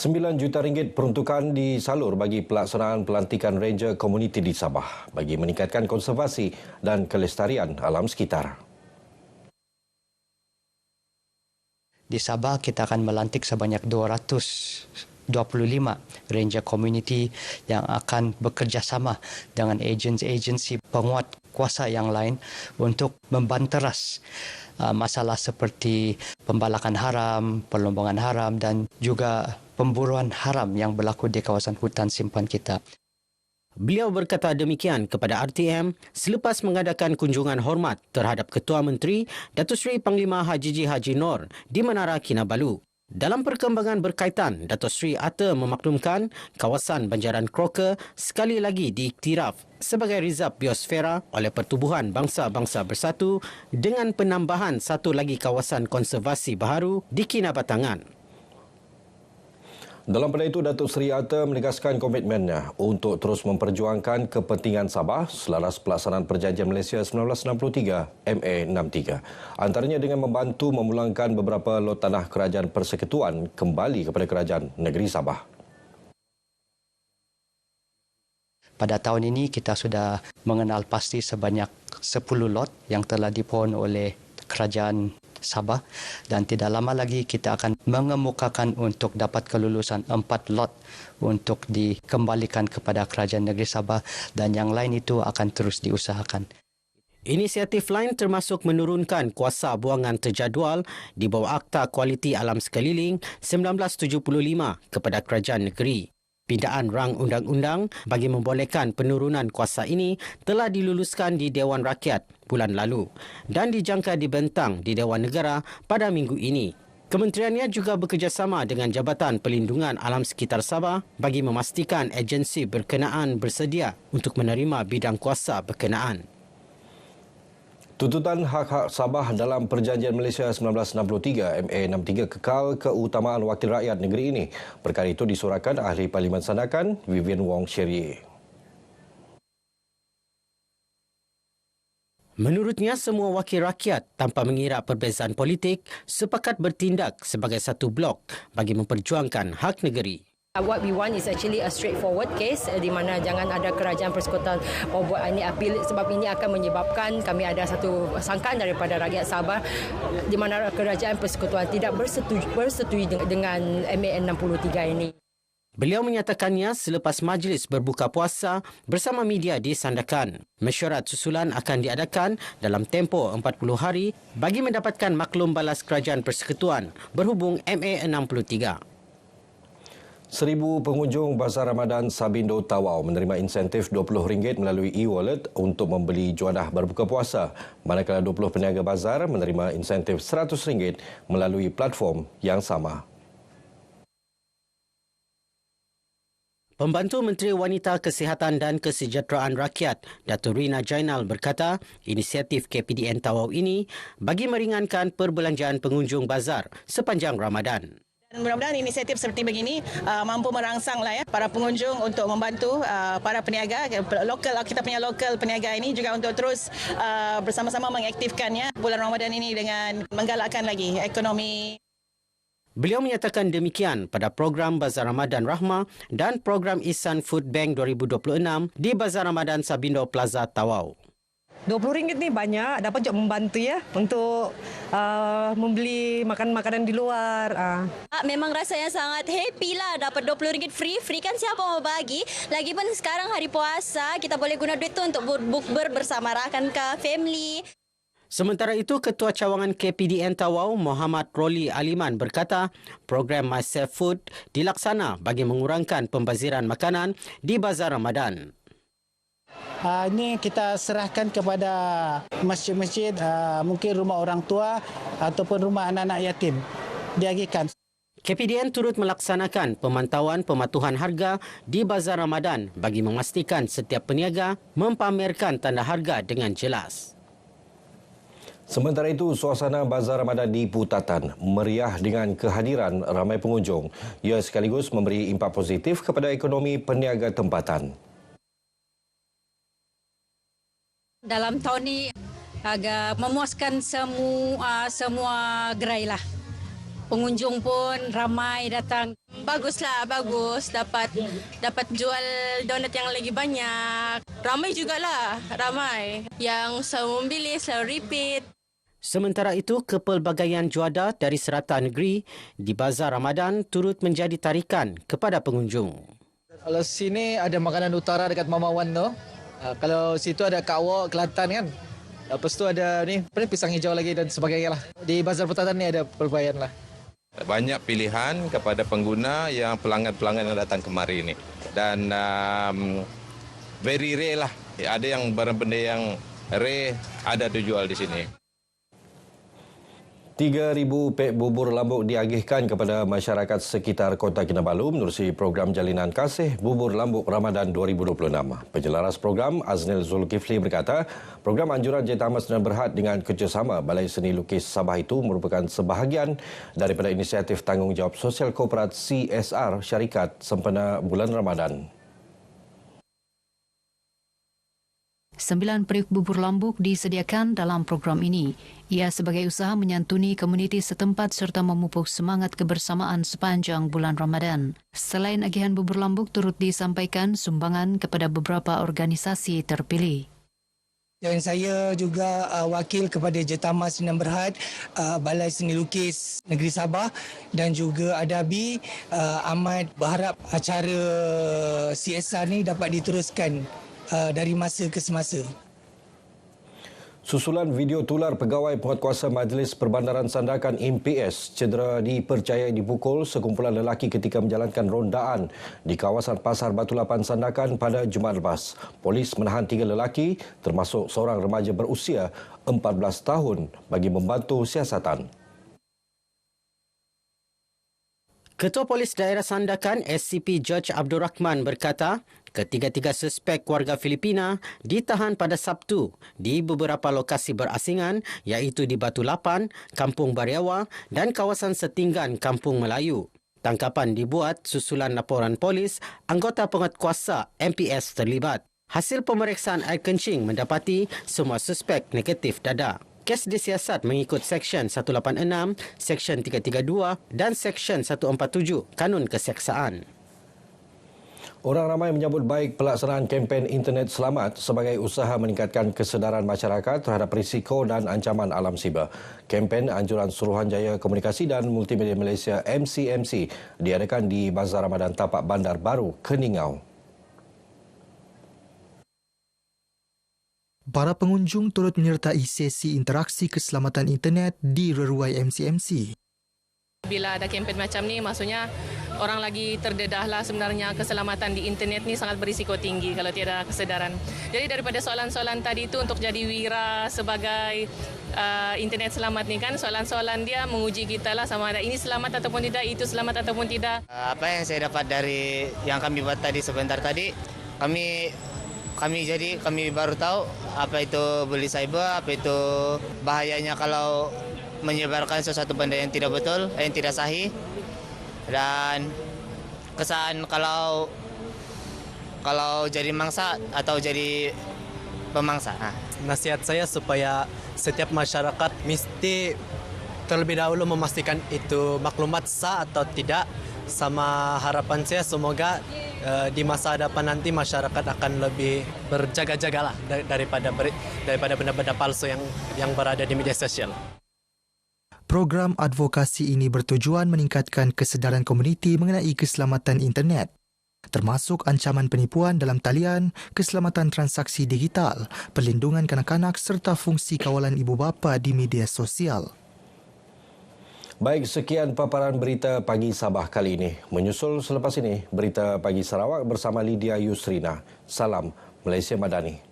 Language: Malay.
RM9 juta peruntukan disalur bagi pelaksanaan pelantikan Ranger Komuniti di Sabah bagi meningkatkan konservasi dan kelestarian alam sekitar. Di Sabah kita akan melantik sebanyak 225 Ranger Komuniti yang akan bekerjasama dengan agensi penguat kuasa yang lain untuk membanteras masalah seperti pembalakan haram, perlombangan haram dan juga pemburuan haram yang berlaku di kawasan hutan simpan kita. Beliau berkata demikian kepada RTM selepas mengadakan kunjungan hormat terhadap Ketua Menteri Datuk Seri Panglima Haji Haji Noor di Menara Kinabalu. Dalam perkembangan berkaitan, Datuk Seri Atta memaklumkan kawasan Banjaran Crocker sekali lagi diiktiraf sebagai Rizab Biosfera oleh Pertubuhan Bangsa-Bangsa Bersatu dengan penambahan satu lagi kawasan konservasi baharu di Kinabatangan. Dalam pada itu, Datuk Seri Atta menegaskan komitmennya untuk terus memperjuangkan kepentingan Sabah selaras pelaksanaan Perjanjian Malaysia 1963 MA63. Antaranya dengan membantu memulangkan beberapa lot tanah Kerajaan Persekutuan kembali kepada Kerajaan Negeri Sabah. Pada tahun ini kita sudah mengenal pasti sebanyak 10 lot yang telah dipohon oleh Kerajaan Sabah dan tidak lama lagi kita akan mengemukakan untuk dapat kelulusan 4 lot untuk dikembalikan kepada Kerajaan Negeri Sabah dan yang lain itu akan terus diusahakan. Inisiatif lain termasuk menurunkan kuasa buangan terjadual di bawah Akta Kualiti Alam Sekeliling 1975 kepada Kerajaan Negeri. Pindaan rang undang-undang bagi membolehkan penurunan kuasa ini telah diluluskan di Dewan Rakyat bulan lalu dan dijangka dibentang di Dewan Negara pada minggu ini. Kementeriannya juga bekerjasama dengan Jabatan Pelindungan Alam Sekitar Sabah bagi memastikan agensi berkenaan bersedia untuk menerima bidang kuasa berkenaan. Tuntutan hak-hak Sabah dalam Perjanjian Malaysia 1963 MA63 kekal keutamaan wakil rakyat negeri ini. Perkara itu disuarakan Ahli Parlimen Sandakan Vivian Wong Sherry. Menurutnya, semua wakil rakyat tanpa mengira perbezaan politik sepakat bertindak sebagai satu blok bagi memperjuangkan hak negeri. What we want is actually a straightforward case di mana jangan ada kerajaan persekutuan membuat ini apil sebab ini akan menyebabkan kami ada satu sangkaan daripada rakyat Sabah di mana kerajaan persekutuan tidak bersetujui dengan MA63 ini. Beliau menyatakannya selepas majlis berbuka puasa bersama media di Sandakan. Mesyuarat susulan akan diadakan dalam tempoh 40 hari bagi mendapatkan maklum balas kerajaan persekutuan berhubung MA63. 1,000 pengunjung Bazar Ramadan Sabindo Tawau menerima insentif RM20 melalui e-wallet untuk membeli juadah berbuka puasa, manakala 20 peniaga bazar menerima insentif RM100 melalui platform yang sama. Pembantu Menteri Wanita Kesihatan dan Kesejahteraan Rakyat, Datuk Rina Jainal berkata, inisiatif KPDN Tawau ini bagi meringankan perbelanjaan pengunjung bazar sepanjang Ramadan. Mudah-mudahan inisiatif seperti begini mampu merangsanglah para pengunjung untuk membantu para peniaga lokal, kita punya lokal peniaga ini juga untuk terus bersama-sama mengaktifkannya bulan Ramadan ini dengan menggalakkan lagi ekonomi. Beliau menyatakan demikian pada program Bazar Ramadan Rahmah dan program Ihsan Food Bank 2026 di Bazar Ramadan Sabindo Plaza Tawau. RM20 ni banyak, dapat juga membantu ya untuk membeli makanan-makanan di luar. Memang rasanya sangat happy lah dapat RM20 free kan siapa mau bagi. Lagipun sekarang hari puasa kita boleh guna duit tu untuk bukber bersama rakan ke family. Sementara itu, Ketua Cawangan KPDN Tawau Muhammad Roli Aliman berkata, program Myself Food dilaksana bagi mengurangkan pembaziran makanan di Bazar Ramadan. Ini kita serahkan kepada masjid-masjid, mungkin rumah orang tua ataupun rumah anak-anak yatim. Diagihkan. KPDN turut melaksanakan pemantauan pematuhan harga di Bazar Ramadan bagi memastikan setiap peniaga mempamerkan tanda harga dengan jelas. Sementara itu, suasana Bazar Ramadan di Putatan meriah dengan kehadiran ramai pengunjung. Ia sekaligus memberi impak positif kepada ekonomi peniaga tempatan. Dalam tahun ini agak memuaskan semua gerai lah. pengunjung pun ramai datang. Baguslah, bagus. Dapat jual donat yang lagi banyak. Ramai jugalah, ramai. Yang selalu membeli, selalu repeat. Sementara itu, kepelbagaian juada dari serata negeri di Bazar Ramadan turut menjadi tarikan kepada pengunjung. Kalau sini ada makanan utara dekat Mama Wan tu. Kalau situ ada Kawok, Kelantan kan. Lepas tu ada ni, pisang hijau lagi dan sebagainya lah. Di Bazar Putatan ni ada pelbayan lah. Banyak pilihan kepada pengguna yang pelanggan-pelanggan yang datang kemari ini. Dan very rare lah. Ada yang barang benda yang rare ada dijual di sini. 3,000 pek bubur lambuk diagihkan kepada masyarakat sekitar Kota Kinabalu menerusi program Jalinan Kasih Bubur Lambuk Ramadan 2026. Penjelaras program Aznil Zulkifli berkata, program anjuran Jemaah Islam Berhad dengan kerjasama Balai Seni Lukis Sabah itu merupakan sebahagian daripada inisiatif tanggungjawab sosial korporat CSR syarikat sempena bulan Ramadan. 9 periuk bubur lambuk disediakan dalam program ini. Ia sebagai usaha menyantuni komuniti setempat serta memupuk semangat kebersamaan sepanjang bulan Ramadan. Selain agihan bubur lambuk, turut disampaikan sumbangan kepada beberapa organisasi terpilih. Dan saya juga wakil kepada Jemaah Islam Berhad, Balai Seni Lukis Negeri Sabah dan juga Adabi. Amat berharap acara CSR ni dapat diteruskan dari masa ke semasa. Susulan video tular pegawai penguatkuasa Majlis Perbandaran Sandakan MPS cedera dipercayai dipukul sekumpulan lelaki ketika menjalankan rondaan di kawasan Pasar Batu Lapan Sandakan pada Jumaat lepas. Polis menahan 3 lelaki termasuk seorang remaja berusia 14 tahun bagi membantu siasatan. Ketua Polis Daerah Sandakan SCP George Abdul Rahman berkata, ketiga-tiga suspek warga Filipina ditahan pada Sabtu di beberapa lokasi berasingan iaitu di Batu Lapan, Kampung Bariawa dan kawasan setinggan Kampung Melayu. Tangkapan dibuat susulan laporan polis anggota penguatkuasa MPS terlibat. Hasil pemeriksaan air kencing mendapati semua suspek negatif dadah. Kes disiasat mengikut Seksyen 186, Seksyen 332 dan Seksyen 147 Kanun Keseksaan. Orang ramai menyambut baik pelaksanaan kempen Internet Selamat sebagai usaha meningkatkan kesedaran masyarakat terhadap risiko dan ancaman alam siber. Kempen Anjuran Suruhanjaya Komunikasi dan Multimedia Malaysia MCMC diadakan di Bazar Ramadan Tapak Bandar Baru, Keningau. Para pengunjung turut menyertai sesi interaksi keselamatan internet di reruai MCMC. Bila ada kempen macam ni, maksudnya orang lagi terdedahlah sebenarnya keselamatan di internet ni sangat berisiko tinggi kalau tiada kesedaran. Jadi daripada soalan-soalan tadi itu untuk jadi wira sebagai internet selamat ni kan, soalan-soalan dia menguji kita lah sama ada ini selamat ataupun tidak, itu selamat ataupun tidak. Apa yang saya dapat dari yang kami buat tadi sebentar tadi, kami baru tahu apa itu bully cyber, apa itu bahayanya kalau menyebarkan sesuatu benda yang tidak betul, yang tidak sahih, dan kesan kalau jadi mangsa atau jadi pemangsa. Nasihat saya supaya setiap masyarakat mesti terlebih dahulu memastikan itu maklumat sah atau tidak. Sama harapan saya semoga di masa hadapan nanti masyarakat akan lebih berjaga-jagalah daripada benda-benda palsu yang berada di media sosial. Program advokasi ini bertujuan meningkatkan kesedaran komuniti mengenai keselamatan internet, termasuk ancaman penipuan dalam talian, keselamatan transaksi digital, perlindungan kanak-kanak serta fungsi kawalan ibu bapa di media sosial. Baik, sekian paparan berita pagi Sabah kali ini. Menyusul selepas ini, berita pagi Sarawak bersama Lydia Yusrina. Salam Malaysia Madani.